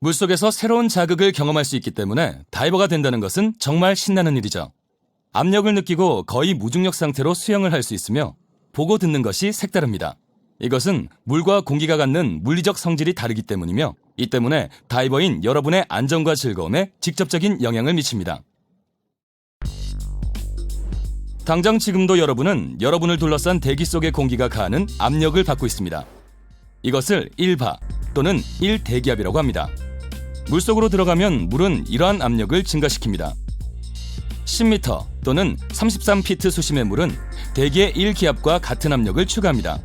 물속에서 새로운 자극을 경험할 수 있기 때문에 다이버가 된다는 것은 정말 신나는 일이죠. 압력을 느끼고 거의 무중력 상태로 수영을 할 수 있으며 보고 듣는 것이 색다릅니다. 이것은 물과 공기가 갖는 물리적 성질이 다르기 때문이며 이 때문에 다이버인 여러분의 안전과 즐거움에 직접적인 영향을 미칩니다. 당장 지금도 여러분은 여러분을 둘러싼 대기 속의 공기가 가하는 압력을 받고 있습니다. 이것을 1바 또는 1대기압이라고 합니다. 물속으로 들어가면 물은 이러한 압력을 증가시킵니다. 10m 또는 33피트 수심의 물은 대기의 1기압과 같은 압력을 추가합니다.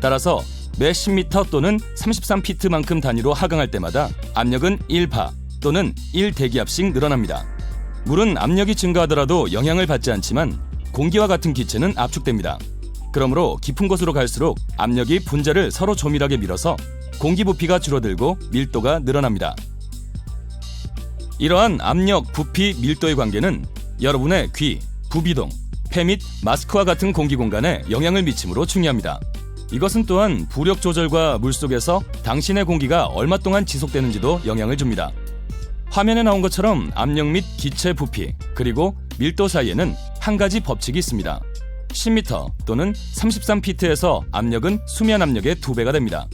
따라서 매 10m 또는 33피트만큼 단위로 하강할 때마다 압력은 1바 또는 1대기압씩 늘어납니다. 물은 압력이 증가하더라도 영향을 받지 않지만 공기와 같은 기체는 압축됩니다. 그러므로 깊은 곳으로 갈수록 압력이 분자를 서로 조밀하게 밀어서 공기 부피가 줄어들고 밀도가 늘어납니다. 이러한 압력, 부피, 밀도의 관계는 여러분의 귀, 부비동, 폐 및 마스크와 같은 공기 공간에 영향을 미치므로 중요합니다. 이것은 또한 부력 조절과 물속에서 당신의 공기가 얼마 동안 지속되는지도 영향을 줍니다. 화면에 나온 것처럼 압력 및 기체 부피, 그리고 밀도 사이에는 한 가지 법칙이 있습니다. 10m 또는 33피트에서 압력은 수면 압력의 2배가 됩니다.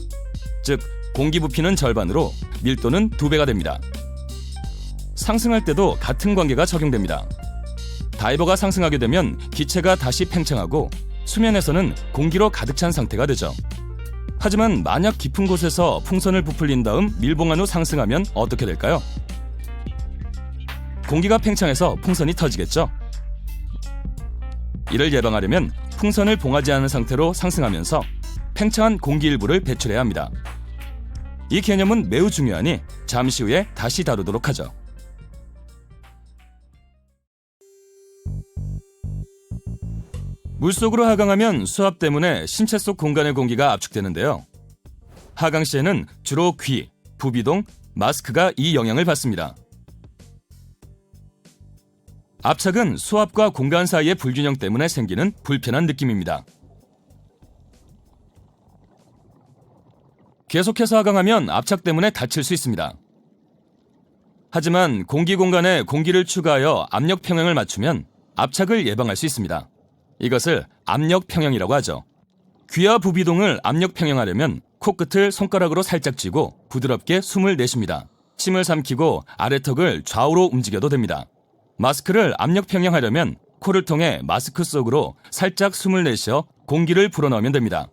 즉, 공기 부피는 절반으로 밀도는 2배가 됩니다. 상승할 때도 같은 관계가 적용됩니다. 다이버가 상승하게 되면 기체가 다시 팽창하고 수면에서는 공기로 가득 찬 상태가 되죠. 하지만 만약 깊은 곳에서 풍선을 부풀린 다음 밀봉한 후 상승하면 어떻게 될까요? 공기가 팽창해서 풍선이 터지겠죠. 이를 예방하려면 풍선을 봉하지 않은 상태로 상승하면서 팽창한 공기 일부를 배출해야 합니다. 이 개념은 매우 중요하니 잠시 후에 다시 다루도록 하죠. 물속으로 하강하면 수압 때문에 신체 속 공간의 공기가 압축되는데요. 하강 시에는 주로 귀, 부비동, 마스크가 이 영향을 받습니다. 압착은 수압과 공간 사이의 불균형 때문에 생기는 불편한 느낌입니다. 계속해서 하강하면 압착 때문에 다칠 수 있습니다. 하지만 공기 공간에 공기를 추가하여 압력 평형을 맞추면 압착을 예방할 수 있습니다. 이것을 압력 평형이라고 하죠. 귀와 부비동을 압력 평형하려면 코끝을 손가락으로 살짝 쥐고 부드럽게 숨을 내쉽니다. 침을 삼키고 아래턱을 좌우로 움직여도 됩니다. 마스크를 압력 평형하려면 코를 통해 마스크 속으로 살짝 숨을 내쉬어 공기를 불어넣으면 됩니다.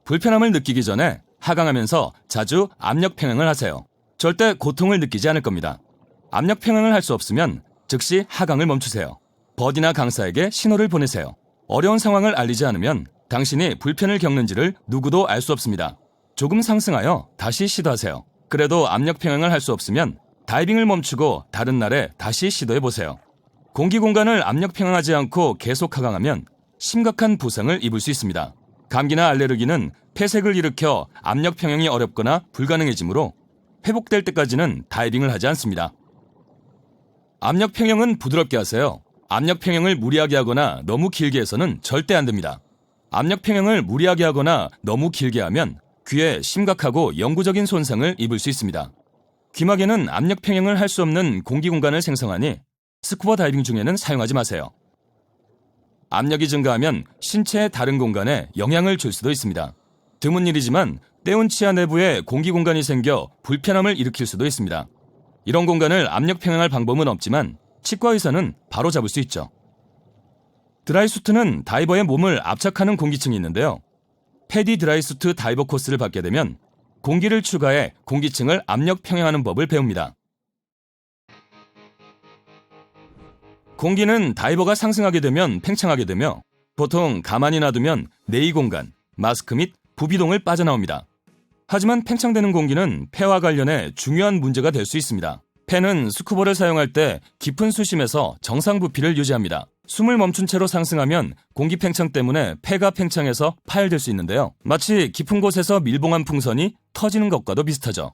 불편함을 느끼기 전에 하강하면서 자주 압력 평형을 하세요. 절대 고통을 느끼지 않을 겁니다. 압력 평형을 할 수 없으면 즉시 하강을 멈추세요. 버디나 강사에게 신호를 보내세요. 어려운 상황을 알리지 않으면 당신이 불편을 겪는지를 누구도 알 수 없습니다. 조금 상승하여 다시 시도하세요. 그래도 압력 평형을 할 수 없으면 다이빙을 멈추고 다른 날에 다시 시도해보세요. 공기 공간을 압력 평형하지 않고 계속 하강하면 심각한 부상을 입을 수 있습니다. 감기나 알레르기는 폐색을 일으켜 압력 평형이 어렵거나 불가능해지므로 회복될 때까지는 다이빙을 하지 않습니다. 압력 평형은 부드럽게 하세요. 압력 평형을 무리하게 하거나 너무 길게 해서는 절대 안 됩니다. 압력 평형을 무리하게 하거나 너무 길게 하면 귀에 심각하고 영구적인 손상을 입을 수 있습니다. 귀마개는 압력 평형을 할 수 없는 공기 공간을 생성하니 스쿠버 다이빙 중에는 사용하지 마세요. 압력이 증가하면 신체의 다른 공간에 영향을 줄 수도 있습니다. 드문 일이지만 떼운 치아 내부에 공기 공간이 생겨 불편함을 일으킬 수도 있습니다. 이런 공간을 압력 평형할 방법은 없지만 치과 의사는 바로 잡을 수 있죠. 드라이수트는 다이버의 몸을 압착하는 공기층이 있는데요. 패디 드라이수트 다이버 코스를 받게 되면 공기를 추가해 공기층을 압력 평형하는 법을 배웁니다. 공기는 다이버가 상승하게 되면 팽창하게 되며 보통 가만히 놔두면 내의 공간, 마스크 및 부비동을 빠져나옵니다. 하지만 팽창되는 공기는 폐와 관련해 중요한 문제가 될 수 있습니다. 폐는 스쿠버를 사용할 때 깊은 수심에서 정상 부피를 유지합니다. 숨을 멈춘 채로 상승하면 공기 팽창 때문에 폐가 팽창해서 파열될 수 있는데요. 마치 깊은 곳에서 밀봉한 풍선이 터지는 것과도 비슷하죠.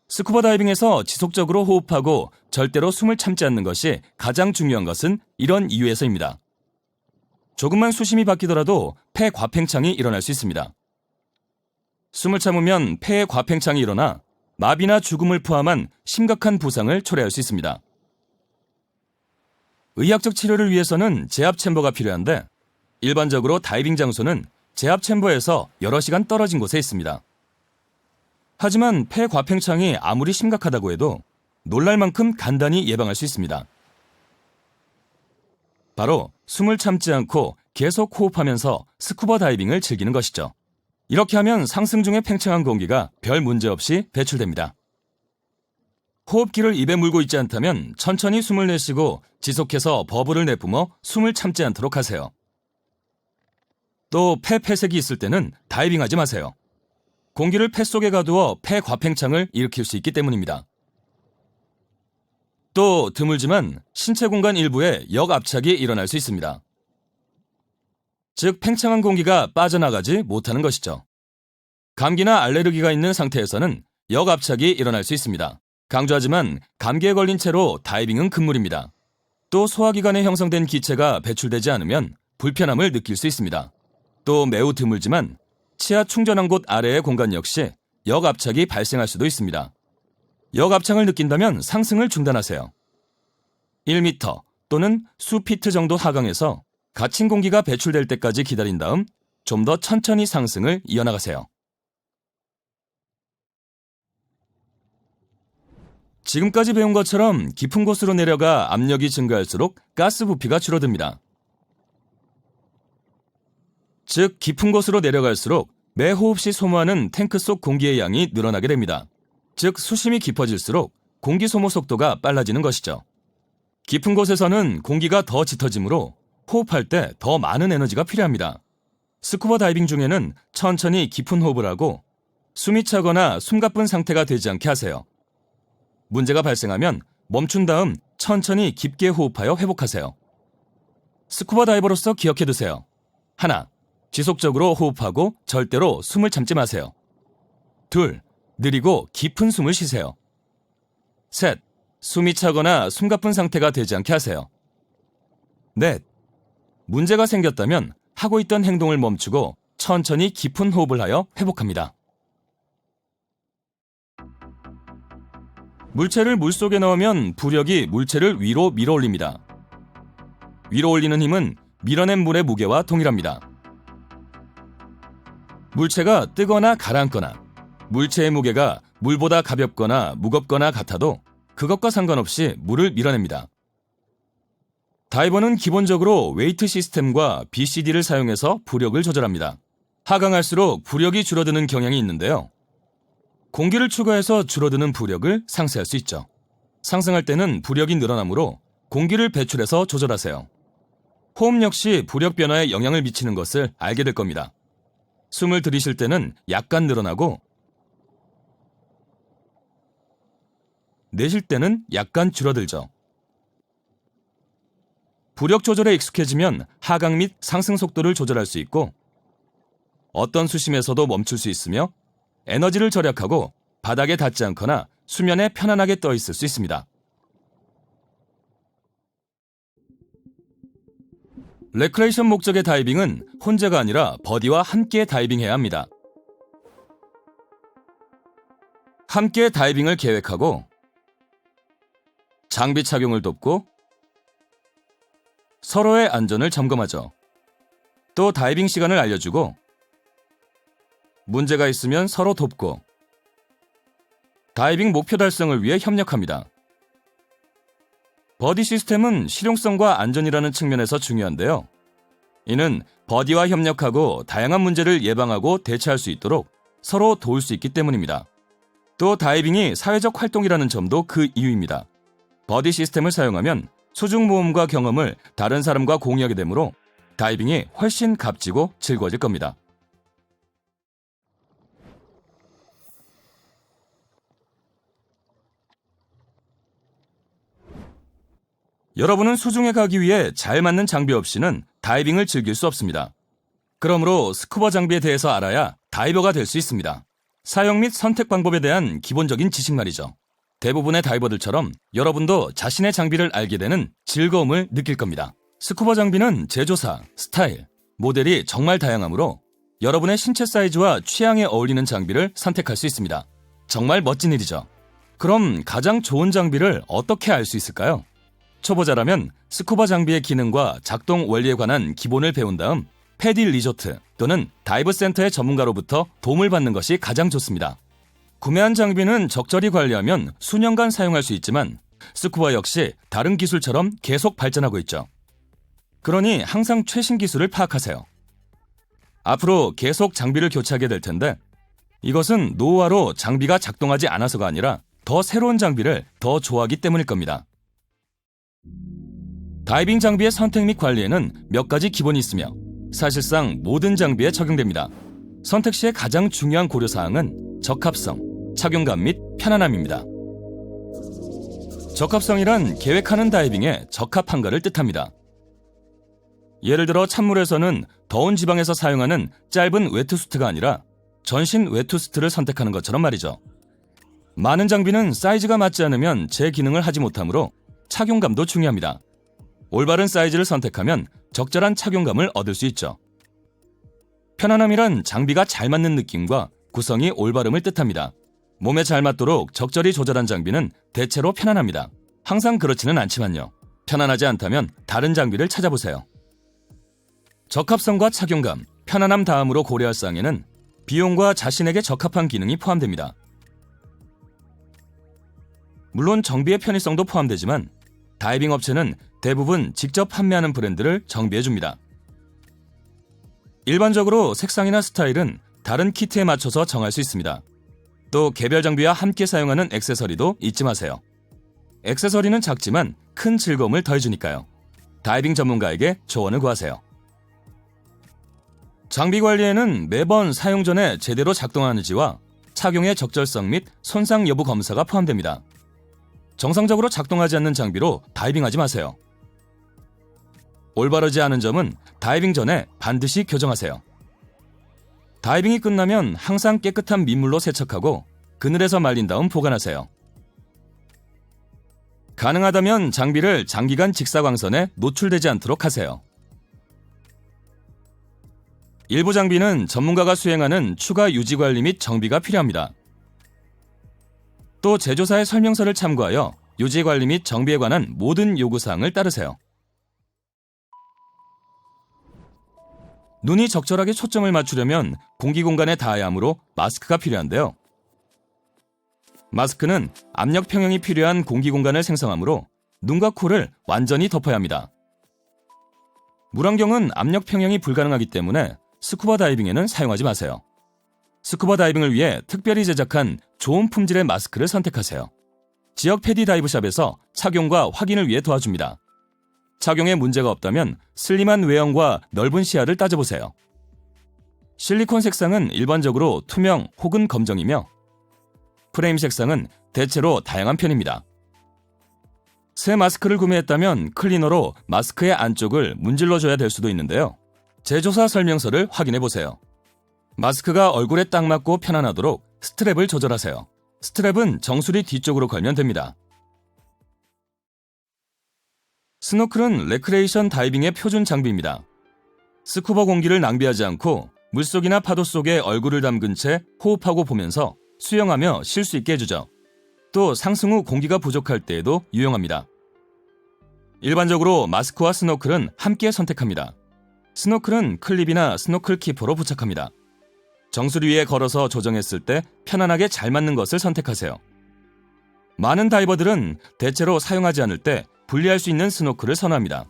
스쿠버 다이빙에서 지속적으로 호흡하고 절대로 숨을 참지 않는 것이 가장 중요한 것은 이런 이유에서입니다. 조금만 수심이 바뀌더라도 폐 과팽창이 일어날 수 있습니다. 숨을 참으면 폐에 과팽창이 일어나 마비나 죽음을 포함한 심각한 부상을 초래할 수 있습니다. 의학적 치료를 위해서는 제압 챔버가 필요한데 일반적으로 다이빙 장소는 제압 챔버에서 여러 시간 떨어진 곳에 있습니다. 하지만 폐 과팽창이 아무리 심각하다고 해도 놀랄 만큼 간단히 예방할 수 있습니다. 바로 숨을 참지 않고 계속 호흡하면서 스쿠버 다이빙을 즐기는 것이죠. 이렇게 하면 상승 중에 팽창한 공기가 별 문제 없이 배출됩니다. 호흡기를 입에 물고 있지 않다면 천천히 숨을 내쉬고 지속해서 버블을 내뿜어 숨을 참지 않도록 하세요. 또 폐 폐색이 있을 때는 다이빙하지 마세요. 공기를 폐 속에 가두어 폐 과팽창을 일으킬 수 있기 때문입니다. 또 드물지만 신체 공간 일부에 역압착이 일어날 수 있습니다. 즉 팽창한 공기가 빠져나가지 못하는 것이죠. 감기나 알레르기가 있는 상태에서는 역압착이 일어날 수 있습니다. 강조하지만 감기에 걸린 채로 다이빙은 금물입니다. 또 소화기관에 형성된 기체가 배출되지 않으면 불편함을 느낄 수 있습니다. 또 매우 드물지만 치아 충전한 곳 아래의 공간 역시 역압착이 발생할 수도 있습니다. 역압착을 느낀다면 상승을 중단하세요. 1m 또는 수피트 정도 하강해서 갇힌 공기가 배출될 때까지 기다린 다음 좀 더 천천히 상승을 이어나가세요. 지금까지 배운 것처럼 깊은 곳으로 내려가 압력이 증가할수록 가스 부피가 줄어듭니다. 즉 깊은 곳으로 내려갈수록 매 호흡 시 소모하는 탱크 속 공기의 양이 늘어나게 됩니다. 즉 수심이 깊어질수록 공기 소모 속도가 빨라지는 것이죠. 깊은 곳에서는 공기가 더 짙어지므로 호흡할 때 더 많은 에너지가 필요합니다. 스쿠버 다이빙 중에는 천천히 깊은 호흡을 하고 숨이 차거나 숨가쁜 상태가 되지 않게 하세요. 문제가 발생하면 멈춘 다음 천천히 깊게 호흡하여 회복하세요. 스쿠버 다이버로서 기억해두세요. 하나, 지속적으로 호흡하고 절대로 숨을 참지 마세요. 둘, 느리고 깊은 숨을 쉬세요. 셋, 숨이 차거나 숨가쁜 상태가 되지 않게 하세요. 넷, 문제가 생겼다면 하고 있던 행동을 멈추고 천천히 깊은 호흡을 하여 회복합니다. 물체를 물속에 넣으면 부력이 물체를 위로 밀어 올립니다. 위로 올리는 힘은 밀어낸 물의 무게와 동일합니다. 물체가 뜨거나 가라앉거나 물체의 무게가 물보다 가볍거나 무겁거나 같아도 그것과 상관없이 물을 밀어냅니다. 다이버는 기본적으로 웨이트 시스템과 BCD를 사용해서 부력을 조절합니다. 하강할수록 부력이 줄어드는 경향이 있는데요. 공기를 추가해서 줄어드는 부력을 상쇄할 수 있죠. 상승할 때는 부력이 늘어나므로 공기를 배출해서 조절하세요. 호흡 역시 부력 변화에 영향을 미치는 것을 알게 될 겁니다. 숨을 들이쉴 때는 약간 늘어나고 내쉴 때는 약간 줄어들죠. 부력 조절에 익숙해지면 하강 및 상승 속도를 조절할 수 있고 어떤 수심에서도 멈출 수 있으며 에너지를 절약하고 바닥에 닿지 않거나 수면에 편안하게 떠 있을 수 있습니다. 레크레이션 목적의 다이빙은 혼자가 아니라 버디와 함께 다이빙해야 합니다. 함께 다이빙을 계획하고 장비 착용을 돕고 서로의 안전을 점검하죠. 또 다이빙 시간을 알려주고 문제가 있으면 서로 돕고 다이빙 목표 달성을 위해 협력합니다. 버디 시스템은 실용성과 안전이라는 측면에서 중요한데요. 이는 버디와 협력하고 다양한 문제를 예방하고 대처할 수 있도록 서로 도울 수 있기 때문입니다. 또 다이빙이 사회적 활동이라는 점도 그 이유입니다. 버디 시스템을 사용하면 수중 모험과 경험을 다른 사람과 공유하게 되므로 다이빙이 훨씬 값지고 즐거워질 겁니다. 여러분은 수중에 가기 위해 잘 맞는 장비 없이는 다이빙을 즐길 수 없습니다. 그러므로 스쿠버 장비에 대해서 알아야 다이버가 될 수 있습니다. 사용 및 선택 방법에 대한 기본적인 지식 말이죠. 대부분의 다이버들처럼 여러분도 자신의 장비를 알게 되는 즐거움을 느낄 겁니다. 스쿠버 장비는 제조사, 스타일, 모델이 정말 다양하므로 여러분의 신체 사이즈와 취향에 어울리는 장비를 선택할 수 있습니다. 정말 멋진 일이죠. 그럼 가장 좋은 장비를 어떻게 알 수 있을까요? 초보자라면 스쿠버 장비의 기능과 작동 원리에 관한 기본을 배운 다음 패디 리조트 또는 다이브 센터의 전문가로부터 도움을 받는 것이 가장 좋습니다. 구매한 장비는 적절히 관리하면 수년간 사용할 수 있지만 스쿠버 역시 다른 기술처럼 계속 발전하고 있죠. 그러니 항상 최신 기술을 파악하세요. 앞으로 계속 장비를 교체하게 될 텐데 이것은 노후화로 장비가 작동하지 않아서가 아니라 더 새로운 장비를 더 좋아하기 때문일 겁니다. 다이빙 장비의 선택 및 관리에는 몇 가지 기본이 있으며 사실상 모든 장비에 적용됩니다. 선택 시의 가장 중요한 고려사항은 적합성, 착용감 및 편안함입니다. 적합성이란 계획하는 다이빙에 적합한가를 뜻합니다. 예를 들어 찬물에서는 더운 지방에서 사용하는 짧은 웨트수트가 아니라 전신 웨트수트를 선택하는 것처럼 말이죠. 많은 장비는 사이즈가 맞지 않으면 제 기능을 하지 못하므로 착용감도 중요합니다. 올바른 사이즈를 선택하면 적절한 착용감을 얻을 수 있죠. 편안함이란 장비가 잘 맞는 느낌과 구성이 올바름을 뜻합니다. 몸에 잘 맞도록 적절히 조절한 장비는 대체로 편안합니다. 항상 그렇지는 않지만요. 편안하지 않다면 다른 장비를 찾아보세요. 적합성과 착용감, 편안함 다음으로 고려할 사항에는 비용과 자신에게 적합한 기능이 포함됩니다. 물론 정비의 편의성도 포함되지만 다이빙 업체는 대부분 직접 판매하는 브랜드를 정비해줍니다. 일반적으로 색상이나 스타일은 다른 키트에 맞춰서 정할 수 있습니다. 또 개별 장비와 함께 사용하는 액세서리도 잊지 마세요. 액세서리는 작지만 큰 즐거움을 더해주니까요. 다이빙 전문가에게 조언을 구하세요. 장비 관리에는 매번 사용 전에 제대로 작동하는지와 착용의 적절성 및 손상 여부 검사가 포함됩니다. 정상적으로 작동하지 않는 장비로 다이빙하지 마세요. 올바르지 않은 점은 다이빙 전에 반드시 교정하세요. 다이빙이 끝나면 항상 깨끗한 민물로 세척하고 그늘에서 말린 다음 보관하세요. 가능하다면 장비를 장기간 직사광선에 노출되지 않도록 하세요. 일부 장비는 전문가가 수행하는 추가 유지 관리 및 정비가 필요합니다. 또 제조사의 설명서를 참고하여 유지 관리 및 정비에 관한 모든 요구사항을 따르세요. 눈이 적절하게 초점을 맞추려면 공기 공간에 닿아야 하므로 마스크가 필요한데요. 마스크는 압력 평형이 필요한 공기 공간을 생성하므로 눈과 코를 완전히 덮어야 합니다. 물안경은 압력 평형이 불가능하기 때문에 스쿠버 다이빙에는 사용하지 마세요. 스쿠버 다이빙을 위해 특별히 제작한 좋은 품질의 마스크를 선택하세요. 지역 패디 다이브샵에서 착용과 확인을 위해 도와줍니다. 착용에 문제가 없다면 슬림한 외형과 넓은 시야를 따져보세요. 실리콘 색상은 일반적으로 투명 혹은 검정이며 프레임 색상은 대체로 다양한 편입니다. 새 마스크를 구매했다면 클리너로 마스크의 안쪽을 문질러줘야 될 수도 있는데요. 제조사 설명서를 확인해보세요. 마스크가 얼굴에 딱 맞고 편안하도록 스트랩을 조절하세요. 스트랩은 정수리 뒤쪽으로 걸면 됩니다. 스노클은 레크레이션 다이빙의 표준 장비입니다. 스쿠버 공기를 낭비하지 않고 물속이나 파도 속에 얼굴을 담근 채 호흡하고 보면서 수영하며 쉴 수 있게 해주죠. 또 상승 후 공기가 부족할 때에도 유용합니다. 일반적으로 마스크와 스노클은 함께 선택합니다. 스노클은 클립이나 스노클 키퍼로 부착합니다. 정수리 위에 걸어서 조정했을 때 편안하게 잘 맞는 것을 선택하세요. 많은 다이버들은 대체로 사용하지 않을 때 분리할 수 있는 스노클을 선호합니다.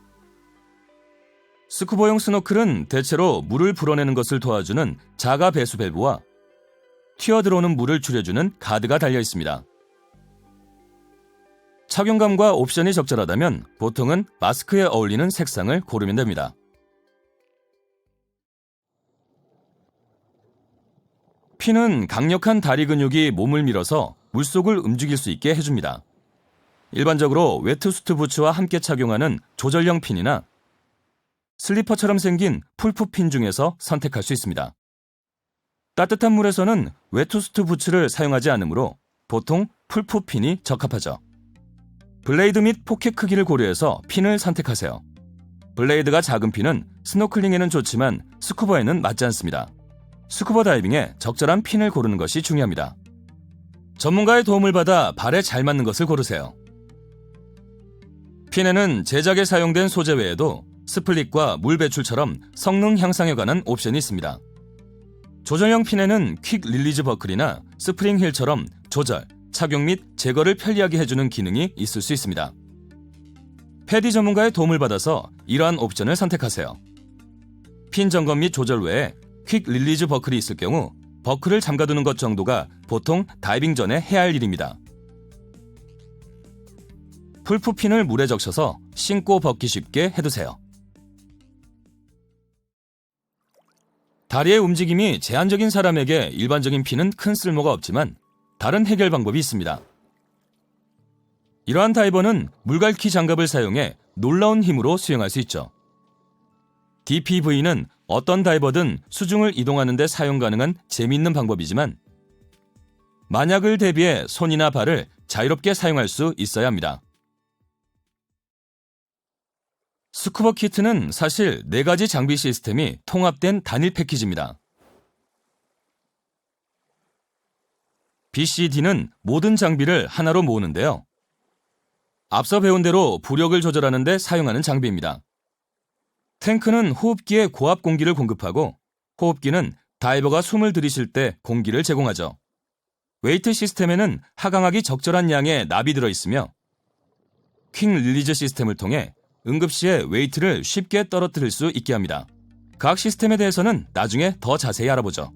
스쿠버용 스노클은 대체로 물을 불어내는 것을 도와주는 자가 배수 밸브와 튀어들어오는 물을 줄여주는 가드가 달려 있습니다. 착용감과 옵션이 적절하다면 보통은 마스크에 어울리는 색상을 고르면 됩니다. 핀은 강력한 다리 근육이 몸을 밀어서 물속을 움직일 수 있게 해줍니다. 일반적으로 웨트수트 부츠와 함께 착용하는 조절형 핀이나 슬리퍼처럼 생긴 풀프 핀 중에서 선택할 수 있습니다. 따뜻한 물에서는 웨트수트 부츠를 사용하지 않으므로 보통 풀프 핀이 적합하죠. 블레이드 및 포켓 크기를 고려해서 핀을 선택하세요. 블레이드가 작은 핀은 스노클링에는 좋지만 스쿠버에는 맞지 않습니다. 스쿠버 다이빙에 적절한 핀을 고르는 것이 중요합니다. 전문가의 도움을 받아 발에 잘 맞는 것을 고르세요. 핀에는 제작에 사용된 소재 외에도 스플릿과 물 배출처럼 성능 향상에 관한 옵션이 있습니다. 조절형 핀에는 퀵 릴리즈 버클이나 스프링 힐처럼 조절, 착용 및 제거를 편리하게 해주는 기능이 있을 수 있습니다. 패디 전문가의 도움을 받아서 이러한 옵션을 선택하세요. 핀 점검 및 조절 외에 퀵 릴리즈 버클이 있을 경우 버클을 잠가두는 것 정도가 보통 다이빙 전에 해야 할 일입니다. 풀프 핀을 물에 적셔서 신고 벗기 쉽게 해두세요. 다리의 움직임이 제한적인 사람에게 일반적인 핀은 큰 쓸모가 없지만 다른 해결 방법이 있습니다. 이러한 다이버는 물갈퀴 장갑을 사용해 놀라운 힘으로 수영할 수 있죠. DPV는 어떤 다이버든 수중을 이동하는 데 사용 가능한 재미있는 방법이지만 만약을 대비해 손이나 발을 자유롭게 사용할 수 있어야 합니다. 스쿠버 키트는 사실 4가지 장비 시스템이 통합된 단일 패키지입니다. BCD는 모든 장비를 하나로 모으는데요. 앞서 배운 대로 부력을 조절하는 데 사용하는 장비입니다. 탱크는 호흡기에 고압 공기를 공급하고 호흡기는 다이버가 숨을 들이쉴 때 공기를 제공하죠. 웨이트 시스템에는 하강하기 적절한 양의 납이 들어있으며 퀵 릴리즈 시스템을 통해 응급시에 웨이트를 쉽게 떨어뜨릴 수 있게 합니다. 각 시스템에 대해서는 나중에 더 자세히 알아보죠.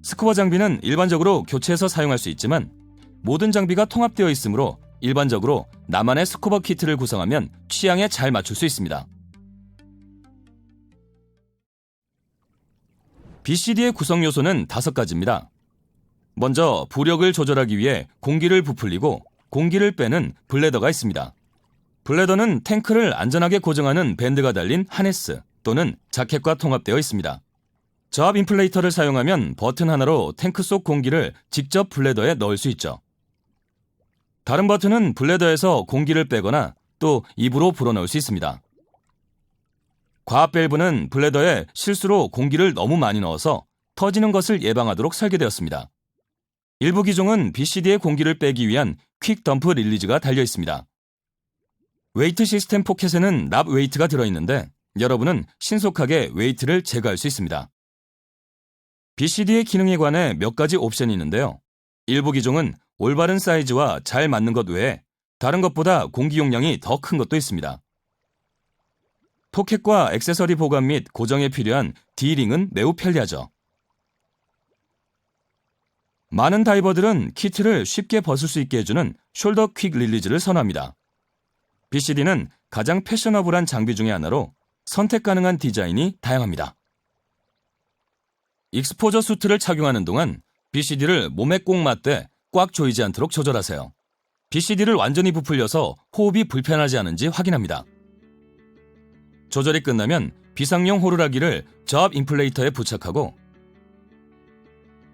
스쿠버 장비는 일반적으로 교체해서 사용할 수 있지만 모든 장비가 통합되어 있으므로 일반적으로 나만의 스쿠버 키트를 구성하면 취향에 잘 맞출 수 있습니다. BCD의 구성 요소는 5가지입니다. 먼저 부력을 조절하기 위해 공기를 부풀리고 공기를 빼는 블래더가 있습니다. 블래더는 탱크를 안전하게 고정하는 밴드가 달린 하네스 또는 자켓과 통합되어 있습니다. 저압 인플레이터를 사용하면 버튼 하나로 탱크 속 공기를 직접 블래더에 넣을 수 있죠. 다른 버튼은 블래더에서 공기를 빼거나 또 입으로 불어넣을 수 있습니다. 과압 밸브는 블래더에 실수로 공기를 너무 많이 넣어서 터지는 것을 예방하도록 설계되었습니다. 일부 기종은 BCD의 공기를 빼기 위한 퀵 덤프 릴리즈가 달려 있습니다. 웨이트 시스템 포켓에는 납 웨이트가 들어있는데 여러분은 신속하게 웨이트를 제거할 수 있습니다. BCD의 기능에 관해 몇 가지 옵션이 있는데요. 일부 기종은 올바른 사이즈와 잘 맞는 것 외에 다른 것보다 공기 용량이 더 큰 것도 있습니다. 포켓과 액세서리 보관 및 고정에 필요한 D링은 매우 편리하죠. 많은 다이버들은 키트를 쉽게 벗을 수 있게 해주는 숄더 퀵 릴리즈를 선호합니다. BCD는 가장 패셔너블한 장비 중의 하나로 선택 가능한 디자인이 다양합니다. 익스포저 수트를 착용하는 동안 BCD를 몸에 꼭 맞대 꽉 조이지 않도록 조절하세요. BCD를 완전히 부풀려서 호흡이 불편하지 않은지 확인합니다. 조절이 끝나면 비상용 호루라기를 저압 인플레이터에 부착하고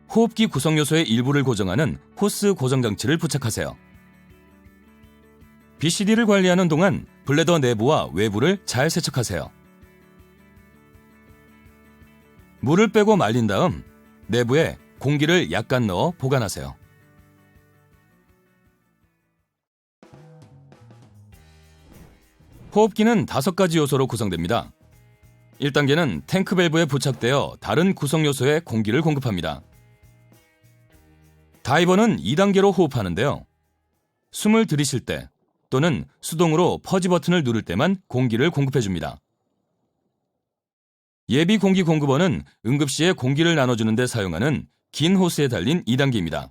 호흡기 구성 요소의 일부를 고정하는 호스 고정 장치를 부착하세요. BCD를 관리하는 동안 블래더 내부와 외부를 잘 세척하세요. 물을 빼고 말린 다음 내부에 공기를 약간 넣어 보관하세요. 호흡기는 5가지 요소로 구성됩니다. 1단계는 탱크 밸브에 부착되어 다른 구성 요소에 공기를 공급합니다. 다이버는 2단계로 호흡하는데요. 숨을 들이쉴 때 또는 수동으로 퍼지 버튼을 누를 때만 공기를 공급해줍니다. 예비 공기 공급원은 응급시에 공기를 나눠주는 데 사용하는 긴 호스에 달린 2단계입니다.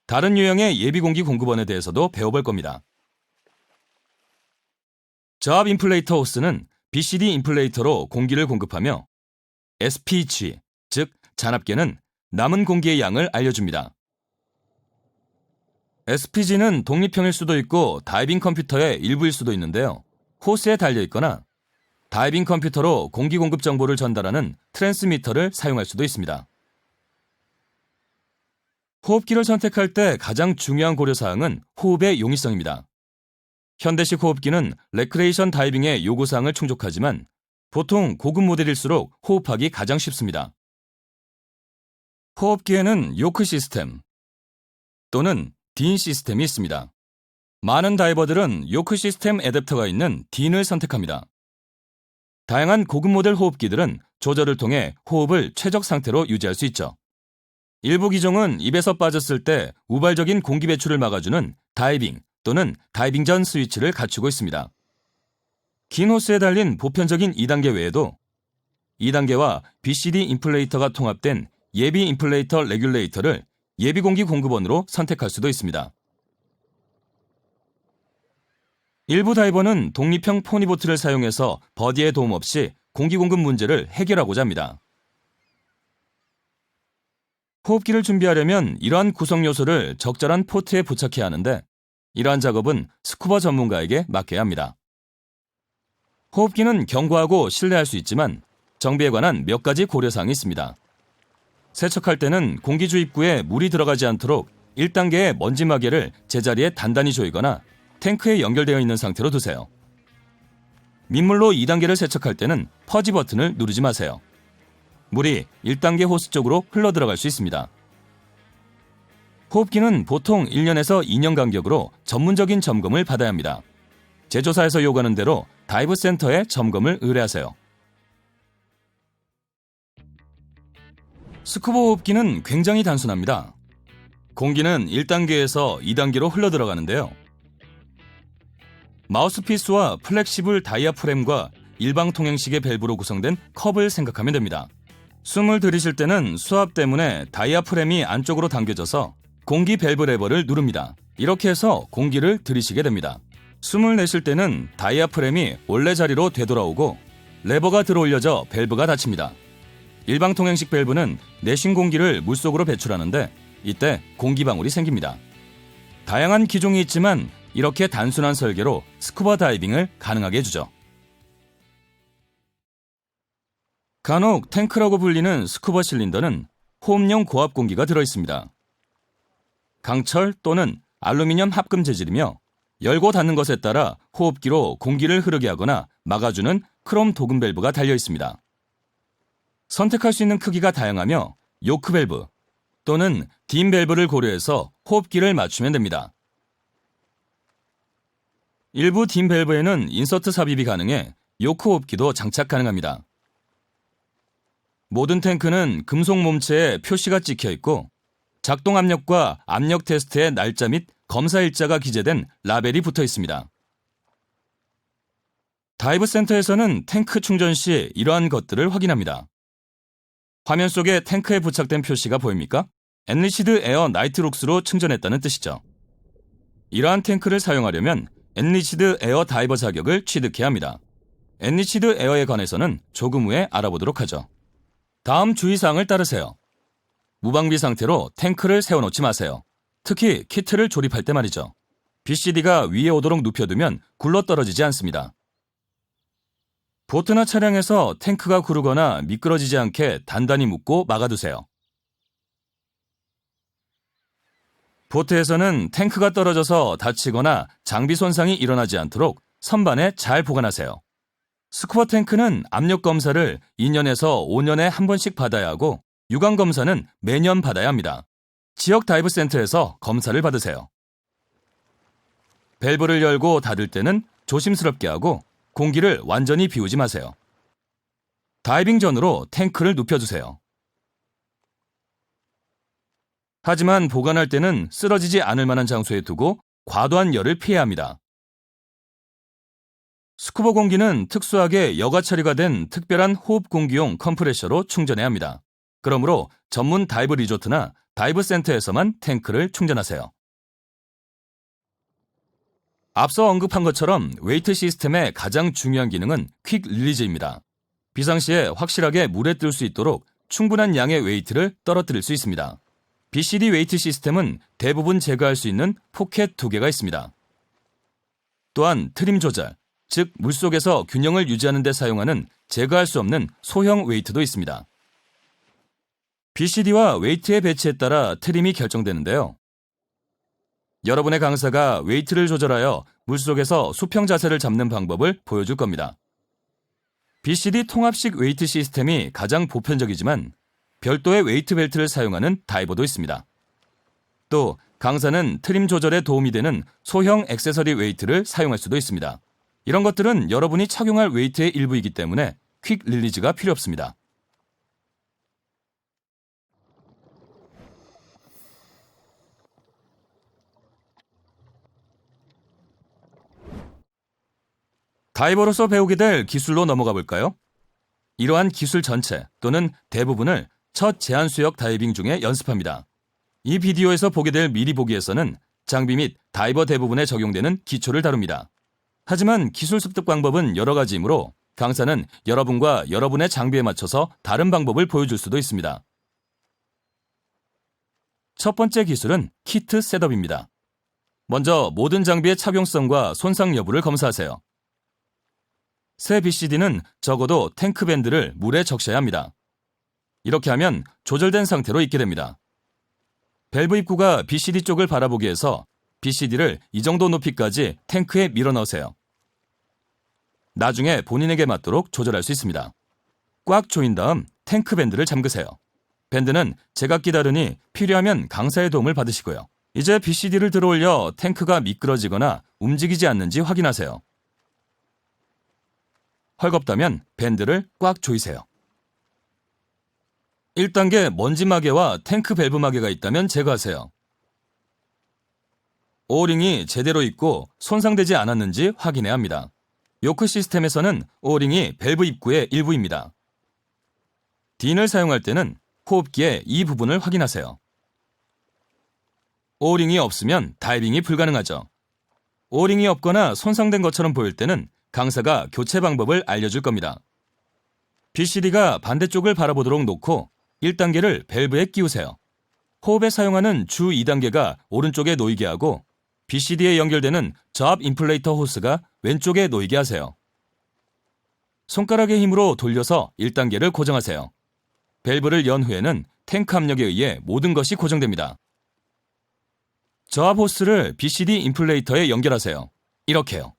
다른 유형의 예비 공기 공급원에 대해서도 배워볼 겁니다. 저압 인플레이터 호스는 BCD 인플레이터로 공기를 공급하며 SPG, 즉 잔압계는 남은 공기의 양을 알려줍니다. SPG는 독립형일 수도 있고 다이빙 컴퓨터의 일부일 수도 있는데요. 호스에 달려있거나 다이빙 컴퓨터로 공기 공급 정보를 전달하는 트랜스미터를 사용할 수도 있습니다. 호흡기를 선택할 때 가장 중요한 고려사항은 호흡의 용이성입니다. 현대식 호흡기는 레크레이션 다이빙의 요구사항을 충족하지만 보통 고급 모델일수록 호흡하기 가장 쉽습니다. 호흡기에는 요크 시스템 또는 딘 시스템이 있습니다. 많은 다이버들은 요크 시스템 애댑터가 있는 딘을 선택합니다. 다양한 고급 모델 호흡기들은 조절을 통해 호흡을 최적 상태로 유지할 수 있죠. 일부 기종은 입에서 빠졌을 때 우발적인 공기 배출을 막아주는 다이빙 또는 다이빙 전 스위치를 갖추고 있습니다. 긴 호스에 달린 보편적인 2단계 외에도 2단계와 BCD 인플레이터가 통합된 예비 인플레이터 레귤레이터를 예비 공기 공급원으로 선택할 수도 있습니다. 일부 다이버는 독립형 포니보트를 사용해서 버디의 도움 없이 공기 공급 문제를 해결하고자 합니다. 호흡기를 준비하려면 이러한 구성 요소를 적절한 포트에 부착해야 하는데 이러한 작업은 스쿠버 전문가에게 맡겨야 합니다. 호흡기는 견고하고 신뢰할 수 있지만 정비에 관한 몇 가지 고려사항이 있습니다. 세척할 때는 공기 주입구에 물이 들어가지 않도록 1단계의 먼지 마개를 제자리에 단단히 조이거나 탱크에 연결되어 있는 상태로 두세요. 민물로 2단계를 세척할 때는 퍼지 버튼을 누르지 마세요. 물이 1단계 호스 쪽으로 흘러들어갈 수 있습니다. 호흡기는 보통 1년에서 2년 간격으로 전문적인 점검을 받아야 합니다. 제조사에서 요구하는 대로 다이브 센터에 점검을 의뢰하세요. 스쿠버 호흡기는 굉장히 단순합니다. 공기는 1단계에서 2단계로 흘러들어가는데요. 마우스피스와 플렉시블 다이아프램과 일방 통행식의 밸브로 구성된 컵을 생각하면 됩니다. 숨을 들이쉴 때는 수압 때문에 다이아프램이 안쪽으로 당겨져서 공기 밸브 레버를 누릅니다. 이렇게 해서 공기를 들이쉬게 됩니다. 숨을 내쉴 때는 다이아프램이 원래 자리로 되돌아오고 레버가 들어올려져 밸브가 닫힙니다. 일방 통행식 밸브는 내쉰 공기를 물속으로 배출하는데 이때 공기방울이 생깁니다. 다양한 기종이 있지만 이렇게 단순한 설계로 스쿠버 다이빙을 가능하게 해주죠. 간혹 탱크라고 불리는 스쿠버 실린더는 호흡용 고압 공기가 들어있습니다. 강철 또는 알루미늄 합금 재질이며 열고 닫는 것에 따라 호흡기로 공기를 흐르게 하거나 막아주는 크롬 도금 밸브가 달려 있습니다. 선택할 수 있는 크기가 다양하며 요크 밸브 또는 딘 밸브를 고려해서 호흡기를 맞추면 됩니다. 일부 딘 밸브에는 인서트 삽입이 가능해 요크 호흡기도 장착 가능합니다. 모든 탱크는 금속 몸체에 표시가 찍혀 있고 작동 압력과 압력 테스트의 날짜 및 검사 일자가 기재된 라벨이 붙어 있습니다. 다이브 센터에서는 탱크 충전 시 이러한 것들을 확인합니다. 화면 속에 탱크에 부착된 표시가 보입니까? 엔리치드 에어 나이트룩스로 충전했다는 뜻이죠. 이러한 탱크를 사용하려면 엔리치드 에어 다이버 자격을 취득해야 합니다. 엔리치드 에어에 관해서는 조금 후에 알아보도록 하죠. 다음 주의사항을 따르세요. 무방비 상태로 탱크를 세워놓지 마세요. 특히 키트를 조립할 때 말이죠. BCD가 위에 오도록 눕혀두면 굴러떨어지지 않습니다. 보트나 차량에서 탱크가 구르거나 미끄러지지 않게 단단히 묶고 막아두세요. 보트에서는 탱크가 떨어져서 다치거나 장비 손상이 일어나지 않도록 선반에 잘 보관하세요. 스쿠버 탱크는 압력 검사를 2년에서 5년에 한 번씩 받아야 하고 유관 검사는 매년 받아야 합니다. 지역 다이브 센터에서 검사를 받으세요. 밸브를 열고 닫을 때는 조심스럽게 하고 공기를 완전히 비우지 마세요. 다이빙 전으로 탱크를 눕혀주세요. 하지만 보관할 때는 쓰러지지 않을 만한 장소에 두고 과도한 열을 피해야 합니다. 스쿠버 공기는 특수하게 여과 처리가 된 특별한 호흡 공기용 컴프레셔로 충전해야 합니다. 그러므로 전문 다이브 리조트나 다이브 센터에서만 탱크를 충전하세요. 앞서 언급한 것처럼 웨이트 시스템의 가장 중요한 기능은 퀵 릴리즈입니다. 비상시에 확실하게 물에 뜰 수 있도록 충분한 양의 웨이트를 떨어뜨릴 수 있습니다. BCD 웨이트 시스템은 대부분 제거할 수 있는 포켓 2개가 있습니다. 또한 트림 조절, 즉 물속에서 균형을 유지하는 데 사용하는 제거할 수 없는 소형 웨이트도 있습니다. BCD와 웨이트의 배치에 따라 트림이 결정되는데요. 여러분의 강사가 웨이트를 조절하여 물속에서 수평 자세를 잡는 방법을 보여줄 겁니다. BCD 통합식 웨이트 시스템이 가장 보편적이지만 별도의 웨이트 벨트를 사용하는 다이버도 있습니다. 또 강사는 트림 조절에 도움이 되는 소형 액세서리 웨이트를 사용할 수도 있습니다. 이런 것들은 여러분이 착용할 웨이트의 일부이기 때문에 퀵 릴리즈가 필요 없습니다. 다이버로서 배우게 될 기술로 넘어가 볼까요? 이러한 기술 전체 또는 대부분을 첫 제한수역 다이빙 중에 연습합니다. 이 비디오에서 보게 될 미리 보기에서는 장비 및 다이버 대부분에 적용되는 기초를 다룹니다. 하지만 기술 습득 방법은 여러 가지이므로 강사는 여러분과 여러분의 장비에 맞춰서 다른 방법을 보여줄 수도 있습니다. 첫 번째 기술은 키트 셋업입니다. 먼저 모든 장비의 착용성과 손상 여부를 검사하세요. 새 BCD는 적어도 탱크 밴드를 물에 적셔야 합니다. 이렇게 하면 조절된 상태로 있게 됩니다. 밸브 입구가 BCD 쪽을 바라보게 해서 BCD를 이 정도 높이까지 탱크에 밀어 넣으세요. 나중에 본인에게 맞도록 조절할 수 있습니다. 꽉 조인 다음 탱크 밴드를 잠그세요. 밴드는 제각기 다르니 필요하면 강사의 도움을 받으시고요. 이제 BCD를 들어올려 탱크가 미끄러지거나 움직이지 않는지 확인하세요. 헐겁다면 밴드를 꽉 조이세요. 1단계 먼지 마개와 탱크 밸브 마개가 있다면 제거하세요. 오링이 제대로 있고 손상되지 않았는지 확인해야 합니다. 요크 시스템에서는 오링이 밸브 입구의 일부입니다. 딘을 사용할 때는 호흡기의 이 부분을 확인하세요. 오링이 없으면 다이빙이 불가능하죠. 오링이 없거나 손상된 것처럼 보일 때는 강사가 교체 방법을 알려줄 겁니다. BCD가 반대쪽을 바라보도록 놓고 1단계를 밸브에 끼우세요. 호흡에 사용하는 주 2단계가 오른쪽에 놓이게 하고 BCD에 연결되는 저압 인플레이터 호스가 왼쪽에 놓이게 하세요. 손가락의 힘으로 돌려서 1단계를 고정하세요. 밸브를 연 후에는 탱크 압력에 의해 모든 것이 고정됩니다. 저압 호스를 BCD 인플레이터에 연결하세요. 이렇게요.